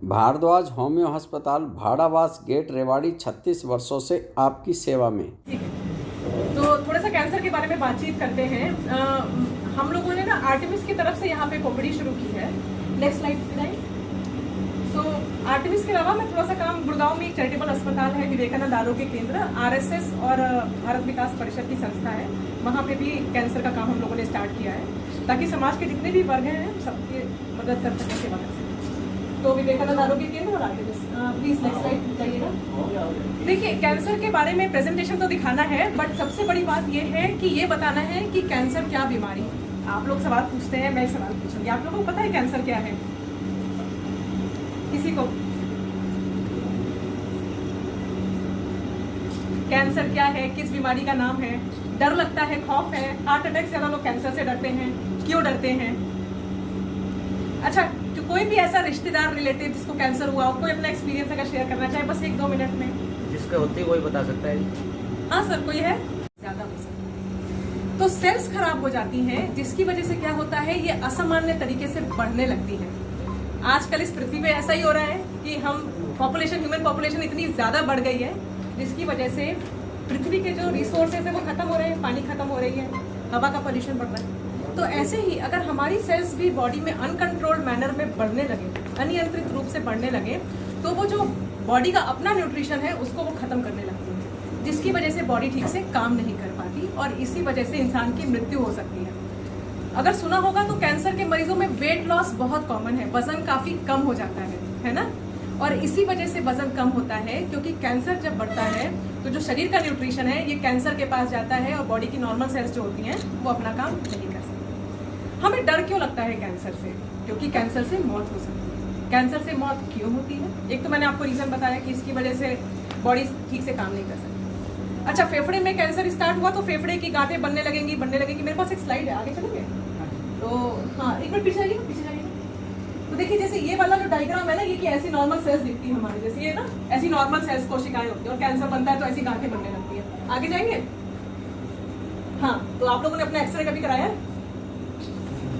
Bhardwaj homeo अस्पताल, Bhadawas gate, Rewari, 36 वर्षों से आपकी सेवा में। ठीक है, तो थोड़ा सा कैंसर के बारे में बातचीत करते हैं। हम लोगों ने ना आर्टेमिस की तरफ से यहाँ पे कोविड शुरू की है। नेक्स्ट स्लाइड बताइए। सो आर्टेमिस के अलावा मैं थोड़ा सा काम, गुड़गांव में एक चैरिटेबल अस्पताल है, विवेकानंद आरोग्य केंद्र, आरएसएस और भारत विकास परिषद की संस्था है, वहाँ पे भी कैंसर का काम हम लोगों ने स्टार्ट किया है ताकि समाज के जितने भी वर्ग हैं सबकी मदद कर सकें, सेवा कर सकें। तो विवेकानंद आरोग्य केंद्र और आर्टेमिस, प्लीज नेक्स्ट स्लाइड बताइएगा। देखिए, कैंसर के बारे में प्रेजेंटेशन तो दिखाना है, बट सबसे बड़ी बात ये है कि ये बताना है कि कैंसर क्या बीमारी है। आप लोग सवाल पूछते हैं, मैं सवाल पूछूंगी। आप लोगों को पता है कैंसर क्या है? किसी को कैंसर क्या है, किस बीमारी का नाम है? डर लगता है, खौफ है, हार्ट अटैक से ज्यादा लोग कैंसर से डरते हैं। क्यों डरते हैं? अच्छा, तो कोई भी ऐसा रिश्तेदार, रिलेटिव जिसको कैंसर हुआ हो, कोई अपना एक्सपीरियंस अगर शेयर करना चाहे, बस 1-2 मिनट में। जिसका होती है वही बता सकता है। हाँ सर, कोई है? ज्यादा हो सकता है तो सेल्स खराब हो जाती हैं, जिसकी वजह से क्या होता है, ये असामान्य तरीके से बढ़ने लगती है। आजकल इस पृथ्वी पे ऐसा ही हो रहा है कि हम पॉपुलेशन, ह्यूमन पॉपुलेशन इतनी ज्यादा बढ़ गई है, जिसकी वजह से पृथ्वी के जो रिसोर्सेज है वो खत्म हो रहे हैं, पानी खत्म हो रही है, हवा का पोल्यूशन बढ़ रहा है। तो ऐसे ही अगर हमारी सेल्स भी बॉडी में अनकंट्रोल्ड मैनर में बढ़ने लगे, अनियंत्रित रूप से बढ़ने लगे, तो वो जो बॉडी का अपना न्यूट्रिशन है उसको वो खत्म करने लगती है, जिसकी वजह से बॉडी ठीक से काम नहीं कर पाती और इसी वजह से इंसान की मृत्यु हो सकती है। अगर सुना होगा तो कैंसर के मरीजों में वेट लॉस बहुत कॉमन है, वजन काफी कम हो जाता है ना? और इसी वजह से वजन कम होता है, क्योंकि कैंसर जब बढ़ता है तो जो शरीर का न्यूट्रिशन है ये कैंसर के पास जाता है और बॉडी की नॉर्मल सेल्स जो होती हैं वो अपना काम नहीं कर सकती। हमें डर क्यों लगता है कैंसर से? क्योंकि कैंसर से मौत हो सकती है। कैंसर से मौत क्यों होती है? एक तो मैंने आपको रीजन बताया कि इसकी वजह से बॉडी ठीक से काम नहीं कर सकती। अच्छा, फेफड़े में कैंसर स्टार्ट हुआ तो फेफड़े की गांठें बनने लगेंगी। मेरे पास एक स्लाइड है, आगे चलेंगे? तो हाँ, एक मिनट पीछे जाइए। तो देखिए, जैसे ये वाला जो डायग्राम है ना, ये कि ऐसी नॉर्मल सेल्स दिखती है हमारे जैसे, ये ना ऐसी नॉर्मल सेल्स कोशिकाएं होती है, और कैंसर बनता है तो ऐसी गांठें बनने लगती है। आगे जाएंगे? हाँ, तो आप लोगों ने अपना एक्सरे कभी कराया है?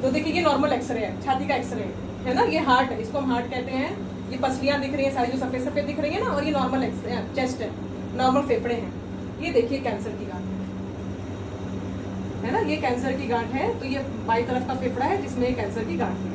तो देखिए, ये नॉर्मल एक्सरे है, छाती का एक्सरे है ना, ये हार्ट है, इसको हम हार्ट कहते हैं। ये पसलियां दिख रही है सारी, जो सफेद सफेद दिख रही है ना, और ये नॉर्मल एक्सरे, चेस्ट है, नॉर्मल फेफड़े हैं। ये देखिए कैंसर की गांठ है ना, ये कैंसर की गांठ है। तो ये बाई तरफ का फेफड़ा है जिसमें कैंसर की गांठ है।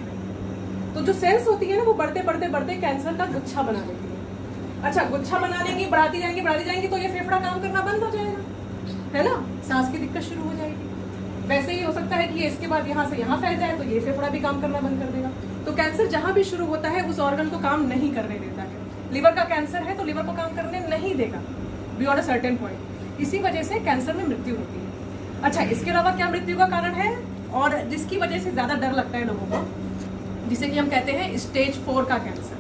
तो जो सेल्स होती है ना, वो बढ़ते बढ़ते बढ़ते कैंसर का गुच्छा बना लेती है। अच्छा, गुच्छा बना लेंगी, बढ़ाती जाएंगी तो ये फेफड़ा काम करना बंद हो जाएगा, है ना? सांस की दिक्कत शुरू हो जाएगी। वैसे ही हो सकता है कि इसके बाद यहाँ से यहाँ फैल जाए तो ये फेफड़ा भी काम करना बंद कर देगा। तो कैंसर जहां भी शुरू होता है उस ऑर्गन को काम नहीं करने देता है। लिवर का कैंसर है तो लिवर को काम करने नहीं देगा बियॉन्ड अ सर्टेन पॉइंट। इसी वजह से कैंसर में मृत्यु होती है। अच्छा, इसके अलावा क्या मृत्यु का कारण है और जिसकी वजह से ज्यादा डर लगता है लोगों को, जिसे कि हम कहते हैं स्टेज 4 का कैंसर।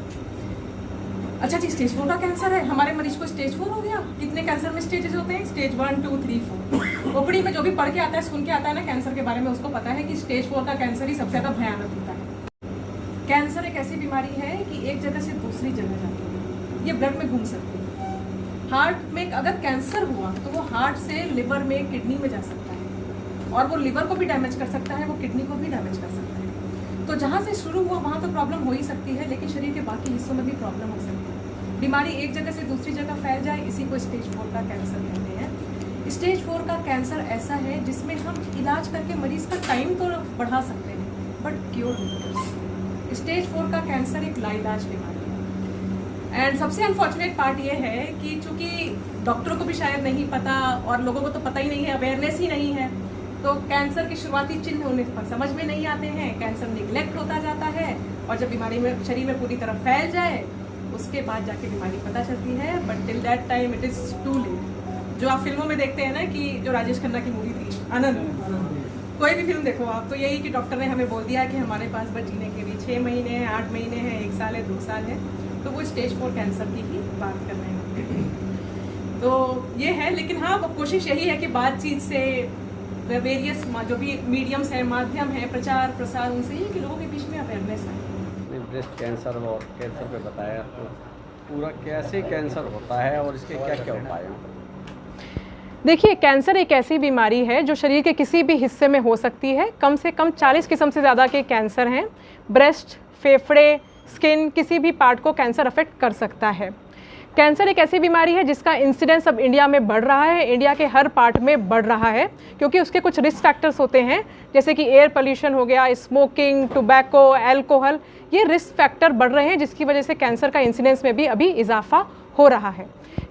अच्छा जी, स्टेज 4 का कैंसर है, हमारे मरीज को स्टेज 4 हो गया। कितने कैंसर में स्टेजेस होते हैं? स्टेज 1, 2, 3, 4। ओपीडी में जो भी पढ़ के आता है, सुन के आता है ना कैंसर के बारे में, उसको पता है कि स्टेज 4 का कैंसर ही सबसे ज्यादा भयानक होता है। कैंसर एक ऐसी बीमारी है कि एक जगह से दूसरी जगह जाती है, ये ब्लड में घूम सकती है। हार्ट में अगर कैंसर हुआ तो वो हार्ट से लिवर में, किडनी में जा सकता है, और वो लिवर को भी डैमेज कर सकता है, वो किडनी को भी डैमेज कर सकता है। तो जहाँ से शुरू हुआ वहाँ तो प्रॉब्लम हो ही सकती है, लेकिन शरीर के बाकी हिस्सों में भी प्रॉब्लम हो सकती है। बीमारी एक जगह से दूसरी जगह फैल जाए, इसी को स्टेज 4 का कैंसर कहते हैं। स्टेज 4 का कैंसर ऐसा है जिसमें हम इलाज करके मरीज का टाइम तो बढ़ा सकते हैं, बट क्योर नहीं कर सकते। स्टेज 4 का कैंसर एक लाइलाज बीमारी है। एंड सबसे अनफॉर्चुनेट पार्ट ये है कि चूंकि डॉक्टरों को भी शायद नहीं पता और लोगों को तो पता ही नहीं है, अवेयरनेस ही नहीं है, तो कैंसर के शुरुआती चिन्ह उन्हें समझ में नहीं आते हैं। कैंसर निगलेक्ट होता जाता है, और जब बीमारी में शरीर में पूरी तरह फैल जाए उसके बाद जाके बीमारी पता चलती है, but till that time it is too late. जो आप फिल्मों में देखते हैं ना, कि जो राजेश खन्ना की मूवी थी आनंद, कोई भी फिल्म देखो आप, तो यही कि डॉक्टर ने हमें बोल दिया कि हमारे पास बस जीने के लिए 6 महीने हैं, 8 महीने हैं, 1 साल है, 2 साल है। तो वो स्टेज 4 कैंसर की ही बात कर रहे हैं। तो ये है, लेकिन हाँ, वो कोशिश यही है कि बातचीत से, वेरियस जो भी मीडियम्स हैं, माध्यम है, प्रचार प्रसार, उनसे ही कि लोगों के बीच में अवेयरनेस है। ब्रेस्ट कैंसर और कैंसर पे बताया, तो पूरा कैसे कैंसर होता है और इसके क्या क्या उपाय हैं? देखिए, कैंसर एक ऐसी बीमारी है जो शरीर के किसी भी हिस्से में हो सकती है। कम से कम 40 किस्म से ज़्यादा के कैंसर हैं। ब्रेस्ट, फेफड़े, स्किन, किसी भी पार्ट को कैंसर अफेक्ट कर सकता है। कैंसर एक ऐसी बीमारी है जिसका इंसिडेंस अब इंडिया में बढ़ रहा है, इंडिया के हर पार्ट में बढ़ रहा है, क्योंकि उसके कुछ रिस्क फैक्टर्स होते हैं, जैसे कि एयर पोल्यूशन हो गया, स्मोकिंग, टोबैको, अल्कोहल, ये रिस्क फैक्टर बढ़ रहे हैं जिसकी वजह से कैंसर का इंसिडेंस में भी अभी इजाफा हो रहा है।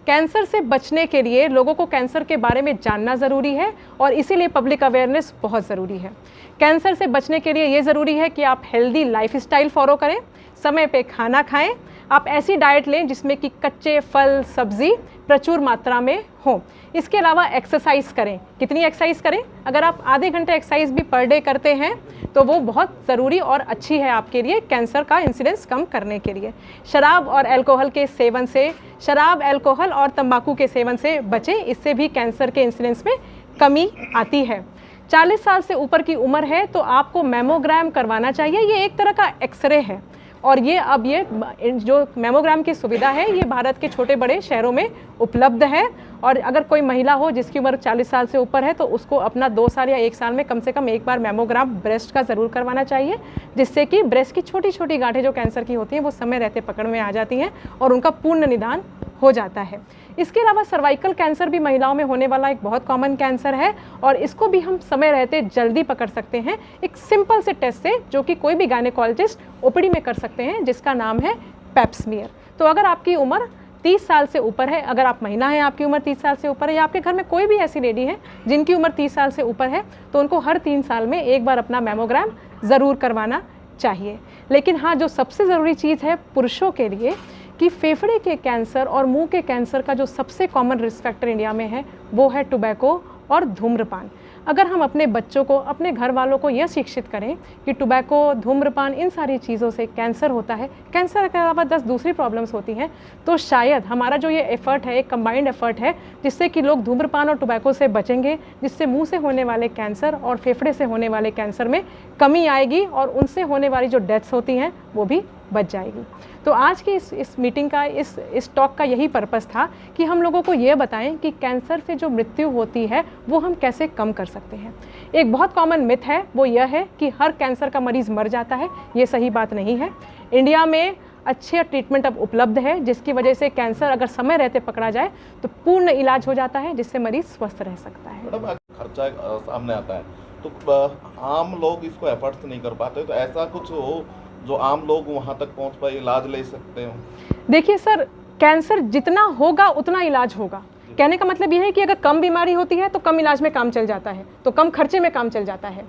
कैंसर से बचने के लिए लोगों को कैंसर के बारे में जानना ज़रूरी है और इसीलिए पब्लिक अवेयरनेस बहुत ज़रूरी है। कैंसर से बचने के लिए ये ज़रूरी है कि आप हेल्दी लाइफस्टाइल फॉलो करें, समय पे खाना खाएं, आप ऐसी डाइट लें जिसमें कि कच्चे फल सब्ज़ी प्रचुर मात्रा में हो। इसके अलावा एक्सरसाइज करें। कितनी एक्सरसाइज करें? अगर आप आधे घंटे एक्सरसाइज भी पर डे करते हैं तो वो बहुत ज़रूरी और अच्छी है आपके लिए कैंसर का इंसिडेंस कम करने के लिए। शराब और अल्कोहल के सेवन से, शराब, अल्कोहल और तंबाकू के सेवन से बचें, इससे भी कैंसर के इंसिडेंस में कमी आती है। 40 साल से ऊपर की उम्र है तो आपको मैमोग्राम करवाना चाहिए। ये एक तरह का एक्सरे है और ये अब ये जो मैमोग्राम की सुविधा है ये भारत के छोटे बड़े शहरों में उपलब्ध है। और अगर कोई महिला हो जिसकी उम्र 40 साल से ऊपर है तो उसको अपना 2 साल या 1 साल में कम से कम एक बार मैमोग्राम ब्रेस्ट का ज़रूर करवाना चाहिए, जिससे कि ब्रेस्ट की छोटी छोटी गांठें जो कैंसर की होती हैं वो समय रहते पकड़ में आ जाती हैं और उनका पूर्ण निदान हो जाता है। इसके अलावा सर्वाइकल कैंसर भी महिलाओं में होने वाला एक बहुत कॉमन कैंसर है और इसको भी हम समय रहते जल्दी पकड़ सकते हैं एक सिंपल से टेस्ट से, जो कि कोई भी गायनेकोलॉजिस्ट ओपीडी में कर सकते हैं, जिसका नाम है पैप स्मीयर। तो अगर आपकी उम्र 30 साल से ऊपर है, अगर आप महिला हैं, आपकी उम्र 30 साल से ऊपर है, या आपके घर में कोई भी ऐसी लेडी है जिनकी उम्र 30 साल से ऊपर है, तो उनको हर 3 साल में एक बार अपना मैमोग्राम ज़रूर करवाना चाहिए। लेकिन हाँ, जो सबसे ज़रूरी चीज़ है पुरुषों के लिए कि फेफड़े के कैंसर और मुंह के कैंसर का जो सबसे कॉमन रिस्क फैक्टर इंडिया में है वो है टोबैको और धूम्रपान। अगर हम अपने बच्चों को, अपने घर वालों को यह शिक्षित करें कि टोबैको, धूम्रपान, इन सारी चीज़ों से कैंसर होता है, कैंसर के अलावा 10 दूसरी प्रॉब्लम्स होती हैं, तो शायद हमारा जो ये एफर्ट है एक कंबाइंड एफर्ट है जिससे कि लोग धूम्रपान और टोबैको से बचेंगे, जिससे मुंह से होने वाले कैंसर और फेफड़े से होने वाले कैंसर में कमी आएगी और उनसे होने वाली जो डेथ्स होती हैं वो भी बच जाएगी। तो आज की इस मीटिंग का, इस टॉक का यही पर्पस था कि हम लोगों को ये बताएं कि कैंसर से जो मृत्यु होती है वो हम कैसे कम कर सकते हैं। एक बहुत कॉमन मिथ है वो यह है कि हर कैंसर का मरीज़ मर जाता है, ये सही बात नहीं है। इंडिया में अच्छे ट्रीटमेंट अब उपलब्ध है जिसकी वजह से कैंसर अगर समय रहते पकड़ा जाए तो पूर्ण इलाज हो जाता है, जिससे मरीज़ स्वस्थ रह सकता है। मैडम, खर्चा सामने आता है तो आम लोग इसको एफर्ट्स नहीं कर पाते, तो ऐसा कुछ हो जो आम लोग वहाँ तक पहुँच पाए, इलाज ले सकते हो? देखिए सर, कैंसर जितना होगा उतना इलाज होगा। कहने का मतलब यह है कि अगर कम बीमारी होती है तो कम इलाज में काम चल जाता है, तो कम खर्चे में काम चल जाता है।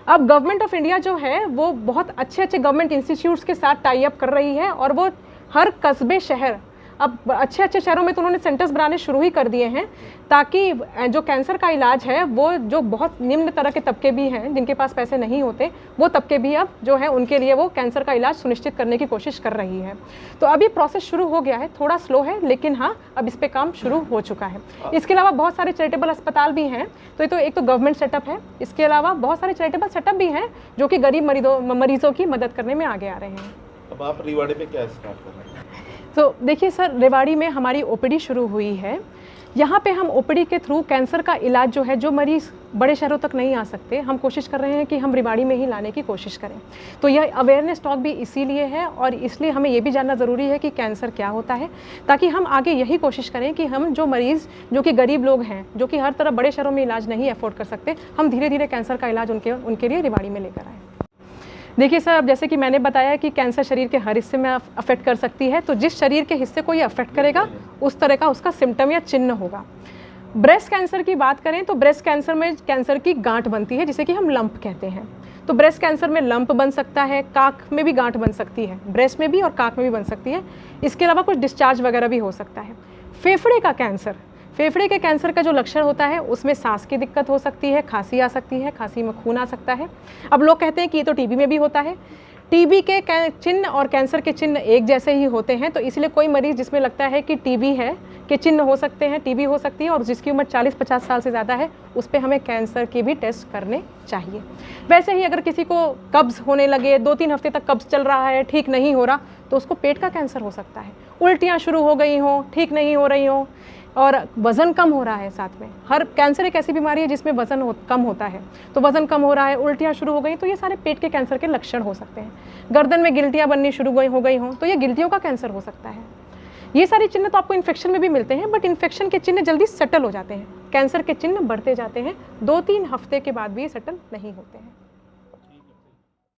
अब गवर्नमेंट ऑफ इंडिया जो है वो बहुत अच्छे अच्छे गवर्नमेंट इंस्टीट्यूट्स के साथ टाई अप कर रही है और वो हर कस्बे, शहर, अब अच्छे अच्छे शहरों में तो उन्होंने सेंटर्स बनाने शुरू ही कर दिए हैं, ताकि जो कैंसर का इलाज है वो जो बहुत निम्न तरह के तबके भी हैं जिनके पास पैसे नहीं होते, वो तबके भी अब जो है उनके लिए वो कैंसर का इलाज सुनिश्चित करने की कोशिश कर रही है। तो अभी प्रोसेस शुरू हो गया है, थोड़ा स्लो है लेकिन हाँ अब इस पे काम शुरू हो चुका है। इसके अलावा बहुत सारे चैरिटेबल अस्पताल भी हैं, तो ये तो एक तो गवर्नमेंट सेटअप है, इसके अलावा बहुत सारे चैरिटेबल सेटअप भी हैं जो कि गरीब मरीजों की मदद करने में आगे आ रहे हैं। अब आप रेवाड़ी में क्या स्टार्ट कर रहे हैं? तो देखिए सर, रेवाड़ी में हमारी ओपीडी शुरू हुई है। यहाँ पे हम ओपीडी के थ्रू कैंसर का इलाज जो है, जो मरीज़ बड़े शहरों तक नहीं आ सकते, हम कोशिश कर रहे हैं कि हम रेवाड़ी में ही लाने की कोशिश करें। तो यह अवेयरनेस टॉक भी इसीलिए है और इसलिए हमें ये भी जानना ज़रूरी है कि कैंसर क्या होता है, ताकि हम आगे यही कोशिश करें कि हम जो मरीज़ जो कि गरीब लोग हैं, जो कि हर तरह बड़े शहरों में इलाज नहीं अफोर्ड कर सकते, हम धीरे धीरे कैंसर का इलाज उनके लिए रेवाड़ी में लेकर आएँ। देखिए सर, अब जैसे कि मैंने बताया कि कैंसर शरीर के हर हिस्से में अफेक्ट कर सकती है, तो जिस शरीर के हिस्से को ये अफेक्ट करेगा उस तरह का उसका सिम्टम या चिन्ह होगा। ब्रेस्ट कैंसर की बात करें तो ब्रेस्ट कैंसर में कैंसर की गांठ बनती है जिसे कि हम लंप कहते हैं। तो ब्रेस्ट कैंसर में लंप बन सकता है, काक में भी गांठ बन सकती है, ब्रेस्ट में भी और काक में भी बन सकती है। इसके अलावा कुछ डिस्चार्ज वगैरह भी हो सकता है। फेफड़े का कैंसर, फेफड़े के कैंसर का जो लक्षण होता है उसमें सांस की दिक्कत हो सकती है, खांसी आ सकती है, खांसी में खून आ सकता है। अब लोग कहते हैं कि ये तो टीबी में भी होता है। टीबी के चिन्ह और कैंसर के चिन्ह एक जैसे ही होते हैं, तो इसलिए कोई मरीज़ जिसमें लगता है कि टीबी है के चिन्ह हो सकते हैं, टीबी हो सकती है, और जिसकी उम्र 40-50 साल से ज़्यादा है उस पर हमें कैंसर के भी टेस्ट करने चाहिए। वैसे ही अगर किसी को कब्ज़ होने लगे, 2-3 हफ्ते तक कब्ज़ चल रहा है, ठीक नहीं हो रहा, तो उसको पेट का कैंसर हो सकता है। उल्टियाँ शुरू हो गई हों, ठीक नहीं हो रही हों, और वज़न कम हो रहा है साथ में। हर कैंसर एक ऐसी बीमारी है जिसमें वज़न कम होता है, तो वज़न कम हो रहा है, उल्टियाँ शुरू हो गई, तो ये सारे पेट के कैंसर के लक्षण हो सकते हैं। गर्दन में गिल्टियाँ बननी शुरू हो गई हों तो ये गिल्टियों का कैंसर हो सकता है। ये सारे चिन्ह तो आपको इन्फेक्शन में भी मिलते हैं, बट इन्फेक्शन के चिन्ह जल्दी सेटल हो जाते हैं। कैंसर के चिन्ह बढ़ते जाते हैं, 2-3 हफ्ते के बाद भी ये सेटल नहीं होते हैं।